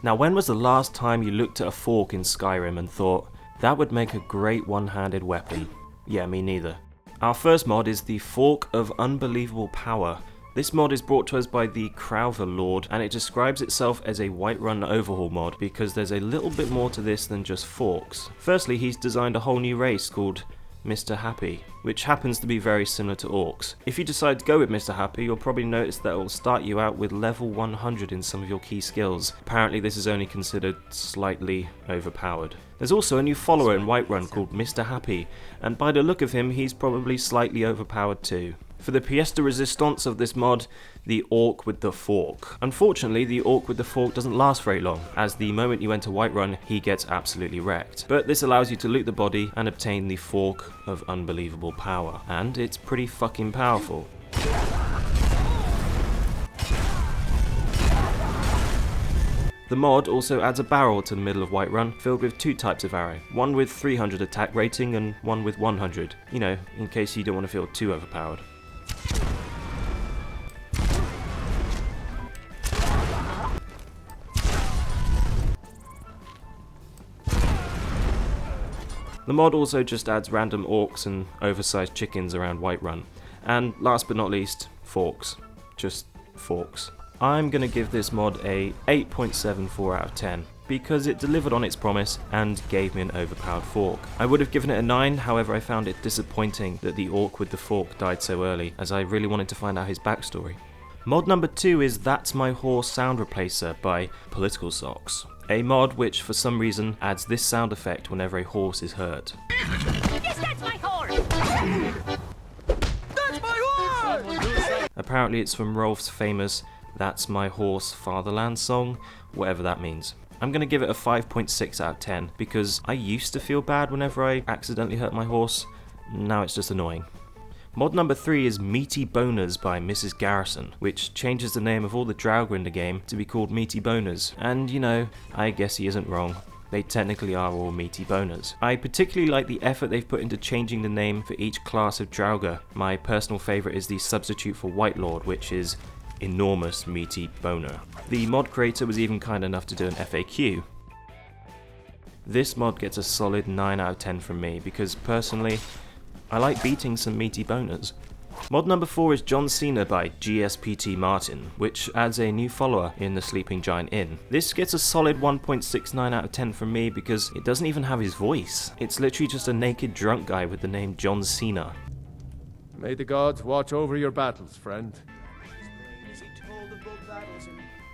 Now, when was the last time you looked at a fork in Skyrim and thought, that would make a great one-handed weapon? Yeah, me neither. Our first mod is the Fork of Unbelievable Power. This mod is brought to us by the Crowther Lord, and it describes itself as a Whiterun overhaul mod because there's a little bit more to this than just forks. Firstly, he's designed a whole new race called Mr. Happy, which happens to be very similar to orcs. If you decide to go with Mr. Happy, you'll probably notice that it will start you out with level 100 in some of your key skills. Apparently this is only considered slightly overpowered. There's also a new follower in Whiterun called Mr. Happy, and by the look of him, he's probably slightly overpowered too. For the pièce de résistance of this mod, the Orc with the Fork. Unfortunately, the Orc with the Fork doesn't last very long, as the moment you enter Whiterun, he gets absolutely wrecked. But this allows you to loot the body and obtain the Fork of Unbelievable Power, and it's pretty fucking powerful. The mod also adds a barrel to the middle of Whiterun, filled with two types of arrow, one with 300 attack rating and one with 100, you know, in case you don't want to feel too overpowered. The mod also just adds random orcs and oversized chickens around Whiterun. And last but not least, forks. Just forks. I'm gonna give this mod a 8.74 out of 10, because it delivered on its promise and gave me an overpowered fork. I would have given it a 9, however I found it disappointing that the orc with the fork died so early, as I really wanted to find out his backstory. Mod number 2 is That's My Horse Sound Replacer by Political Socks. A mod which, for some reason, adds this sound effect whenever a horse is hurt. Yes, that's my horse! That's my horse! Apparently it's from Rolf's famous That's My Horse Fatherland song, whatever that means. I'm gonna give it a 5.6 out of 10, because I used to feel bad whenever I accidentally hurt my horse, now it's just annoying. Mod number 3 is Meaty Boners by Mrs. Garrison, which changes the name of all the Draugr in the game to be called Meaty Boners, and you know, I guess he isn't wrong. They technically are all meaty boners. I particularly like the effort they've put into changing the name for each class of Draugr. My personal favourite is the substitute for White Lord, which is Enormous Meaty Boner. The mod creator was even kind enough to do an FAQ. This mod gets a solid 9 out of 10 from me, because personally, I like beating some meaty boners. Mod number 4 is John Cena by GSPT Martin, which adds a new follower in the Sleeping Giant Inn. This gets a solid 1.69 out of 10 from me because it doesn't even have his voice. It's literally just a naked drunk guy with the name John Cena. May the gods watch over your battles, friend.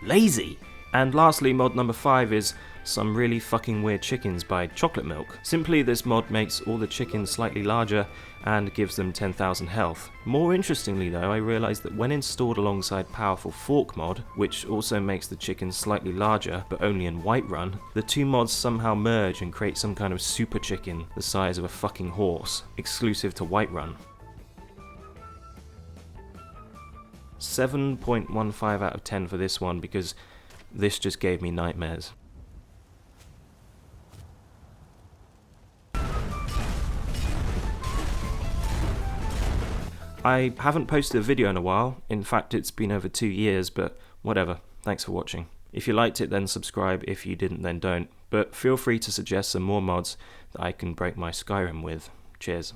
Lazy! And lastly, mod number 5 is Some Really Fucking Weird Chickens by Chocolate Milk. Simply, this mod makes all the chickens slightly larger and gives them 10,000 health. More interestingly though, I realised that when installed alongside Powerful Fork mod, which also makes the chickens slightly larger but only in Whiterun, the two mods somehow merge and create some kind of super chicken the size of a fucking horse, exclusive to Whiterun. 7.15 out of 10 for this one because this just gave me nightmares. I haven't posted a video in a while, in fact it's been over 2 years, but whatever, thanks for watching. If you liked it then subscribe, if you didn't then don't, but feel free to suggest some more mods that I can break my Skyrim with. Cheers.